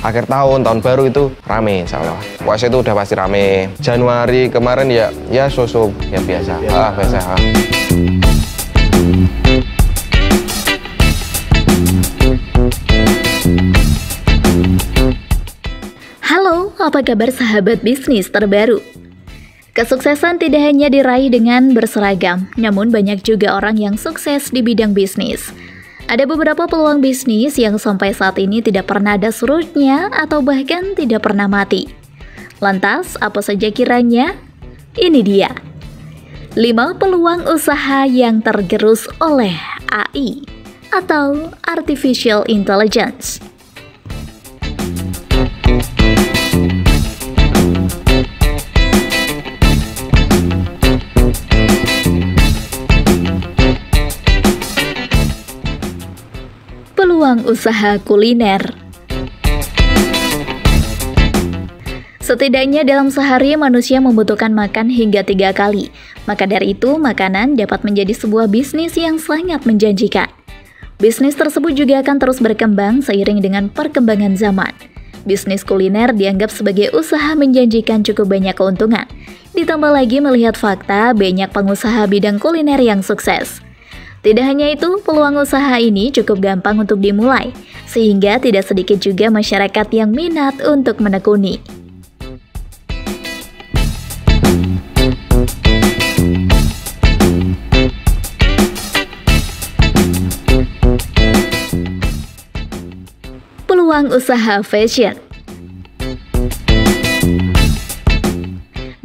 akhir tahun baru itu rame insya Allah. Puasa itu udah pasti rame. Januari kemarin ya so-so ya biasa. Biasa. Halo, apa kabar sahabat bisnis terbaru? Kesuksesan tidak hanya diraih dengan berseragam, namun banyak juga orang yang sukses di bidang bisnis. Ada beberapa peluang bisnis yang sampai saat ini tidak pernah ada surutnya atau bahkan tidak pernah mati. Lantas, apa saja kiranya? Ini dia. 5 peluang usaha yang tergerus oleh AI atau Artificial Intelligence. Peluang usaha kuliner. Setidaknya dalam sehari manusia membutuhkan makan hingga 3 kali. Maka dari itu, makanan dapat menjadi sebuah bisnis yang sangat menjanjikan. Bisnis tersebut juga akan terus berkembang seiring dengan perkembangan zaman. Bisnis kuliner dianggap sebagai usaha menjanjikan cukup banyak keuntungan. Ditambah lagi melihat fakta banyak pengusaha bidang kuliner yang sukses. Tidak hanya itu, peluang usaha ini cukup gampang untuk dimulai, sehingga tidak sedikit juga masyarakat yang minat untuk menekuni. Peluang usaha fashion.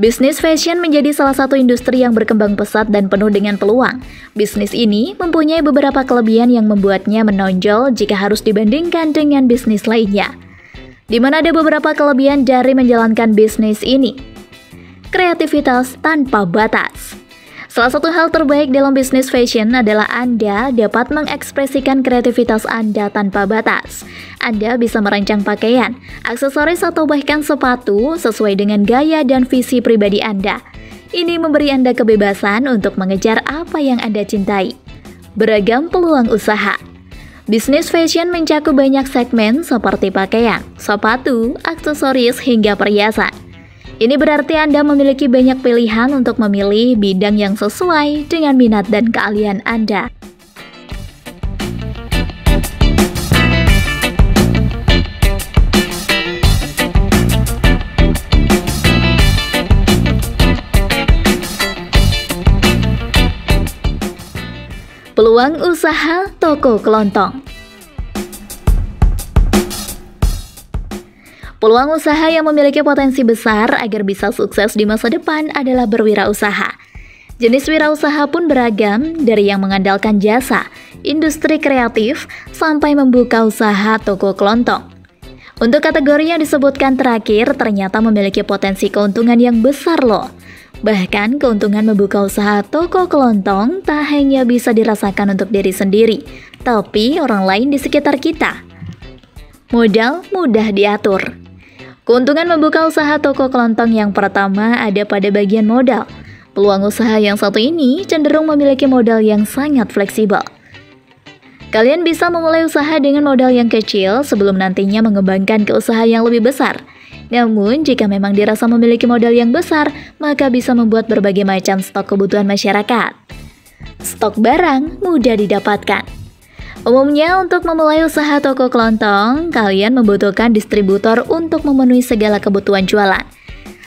Bisnis fashion menjadi salah satu industri yang berkembang pesat dan penuh dengan peluang. Bisnis ini mempunyai beberapa kelebihan yang membuatnya menonjol jika harus dibandingkan dengan bisnis lainnya. Di mana ada beberapa kelebihan dari menjalankan bisnis ini. Kreativitas tanpa batas. Salah satu hal terbaik dalam bisnis fashion adalah Anda dapat mengekspresikan kreativitas Anda tanpa batas. Anda bisa merancang pakaian, aksesoris atau bahkan sepatu sesuai dengan gaya dan visi pribadi Anda. Ini memberi Anda kebebasan untuk mengejar apa yang Anda cintai. Beragam peluang usaha. Bisnis fashion mencakup banyak segmen seperti pakaian, sepatu, aksesoris hingga perhiasan. Ini berarti Anda memiliki banyak pilihan untuk memilih bidang yang sesuai dengan minat dan keahlian Anda. Peluang usaha toko kelontong. Peluang usaha yang memiliki potensi besar agar bisa sukses di masa depan adalah berwirausaha. Jenis wirausaha pun beragam, dari yang mengandalkan jasa, industri kreatif, sampai membuka usaha toko kelontong. Untuk kategori yang disebutkan terakhir, ternyata memiliki potensi keuntungan yang besar loh. Bahkan keuntungan membuka usaha toko kelontong tak hanya bisa dirasakan untuk diri sendiri, tapi orang lain di sekitar kita. Modal mudah diatur. Keuntungan membuka usaha toko kelontong yang pertama ada pada bagian modal. Peluang usaha yang satu ini cenderung memiliki modal yang sangat fleksibel. Kalian bisa memulai usaha dengan modal yang kecil sebelum nantinya mengembangkan ke usaha yang lebih besar. Namun, jika memang dirasa memiliki modal yang besar, maka bisa membuat berbagai macam stok kebutuhan masyarakat. Stok barang mudah didapatkan. Umumnya untuk memulai usaha toko kelontong, kalian membutuhkan distributor untuk memenuhi segala kebutuhan jualan.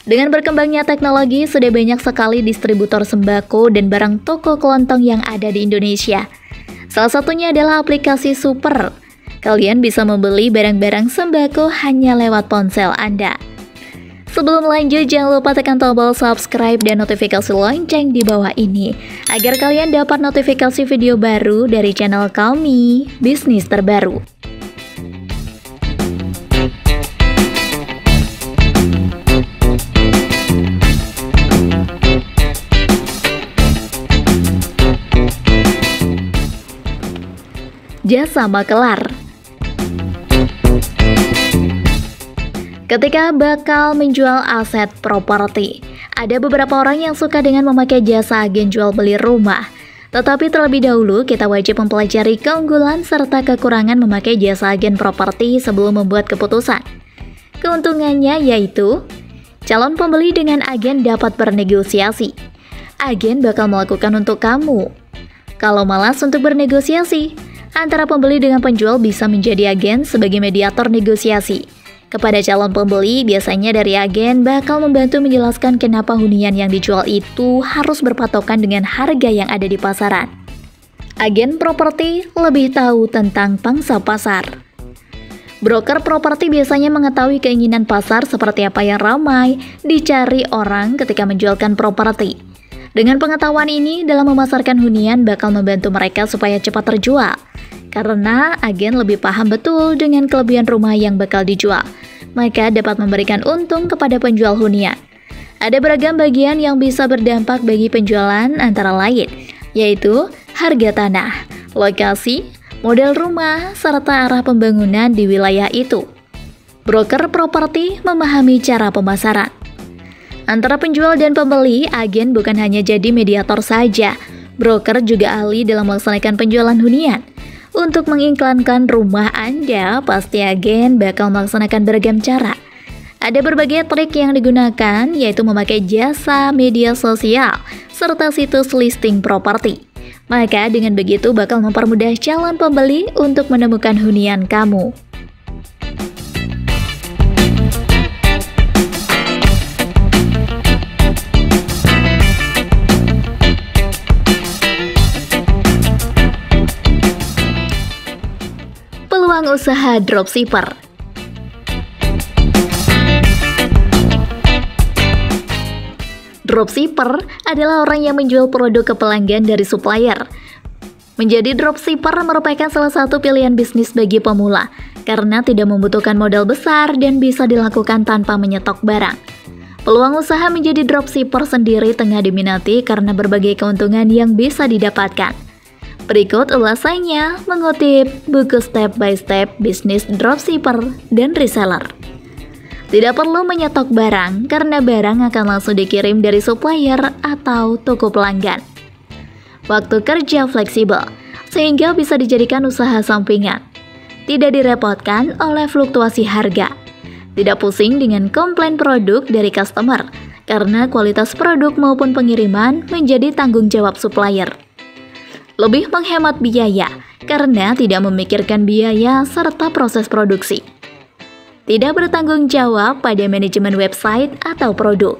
Dengan berkembangnya teknologi, sudah banyak sekali distributor sembako dan barang toko kelontong yang ada di Indonesia. Salah satunya adalah aplikasi Super. Kalian bisa membeli barang-barang sembako hanya lewat ponsel Anda. Sebelum lanjut, jangan lupa tekan tombol subscribe dan notifikasi lonceng di bawah ini agar kalian dapat notifikasi video baru dari channel kami, Bisnis Terbaru. Jasa makelar. Ketika bakal menjual aset properti, ada beberapa orang yang suka dengan memakai jasa agen jual beli rumah. Tetapi terlebih dahulu kita wajib mempelajari keunggulan serta kekurangan memakai jasa agen properti sebelum membuat keputusan. Keuntungannya yaitu calon pembeli dengan agen dapat bernegosiasi. Agen bakal melakukan untuk kamu. Kalau malas untuk bernegosiasi, antara pembeli dengan penjual bisa menjadi agen sebagai mediator negosiasi. Kepada calon pembeli, biasanya dari agen bakal membantu menjelaskan kenapa hunian yang dijual itu harus berpatokan dengan harga yang ada di pasaran. Agen properti lebih tahu tentang pangsa pasar. Broker properti biasanya mengetahui keinginan pasar seperti apa yang ramai dicari orang ketika menjualkan properti. Dengan pengetahuan ini, dalam memasarkan hunian bakal membantu mereka supaya cepat terjual. Karena agen lebih paham betul dengan kelebihan rumah yang bakal dijual, maka dapat memberikan untung kepada penjual hunian. Ada beragam bagian yang bisa berdampak bagi penjualan antara lain, yaitu harga tanah, lokasi, model rumah, serta arah pembangunan di wilayah itu. Broker properti memahami cara pemasaran. Antara penjual dan pembeli, agen bukan hanya jadi mediator saja. Broker juga ahli dalam melaksanakan penjualan hunian. Untuk mengiklankan rumah Anda, pasti agen bakal melaksanakan beragam cara. Ada berbagai trik yang digunakan, yaitu memakai jasa media sosial, serta situs listing properti. Maka dengan begitu bakal mempermudah calon pembeli untuk menemukan hunian kamu. Peluang usaha dropshipper. Dropshipper adalah orang yang menjual produk ke pelanggan dari supplier. Menjadi dropshipper merupakan salah satu pilihan bisnis bagi pemula, karena tidak membutuhkan modal besar dan bisa dilakukan tanpa menyetok barang. Peluang usaha menjadi dropshipper sendiri tengah diminati karena berbagai keuntungan yang bisa didapatkan. Berikut ulasannya mengutip buku Step by Step Bisnis Dropshipper dan Reseller. Tidak perlu menyetok barang karena barang akan langsung dikirim dari supplier atau toko pelanggan. Waktu kerja fleksibel, sehingga bisa dijadikan usaha sampingan. Tidak direpotkan oleh fluktuasi harga. Tidak pusing dengan komplain produk dari customer, karena kualitas produk maupun pengiriman menjadi tanggung jawab supplier. Lebih menghemat biaya, karena tidak memikirkan biaya serta proses produksi. Tidak bertanggung jawab pada manajemen website atau produk.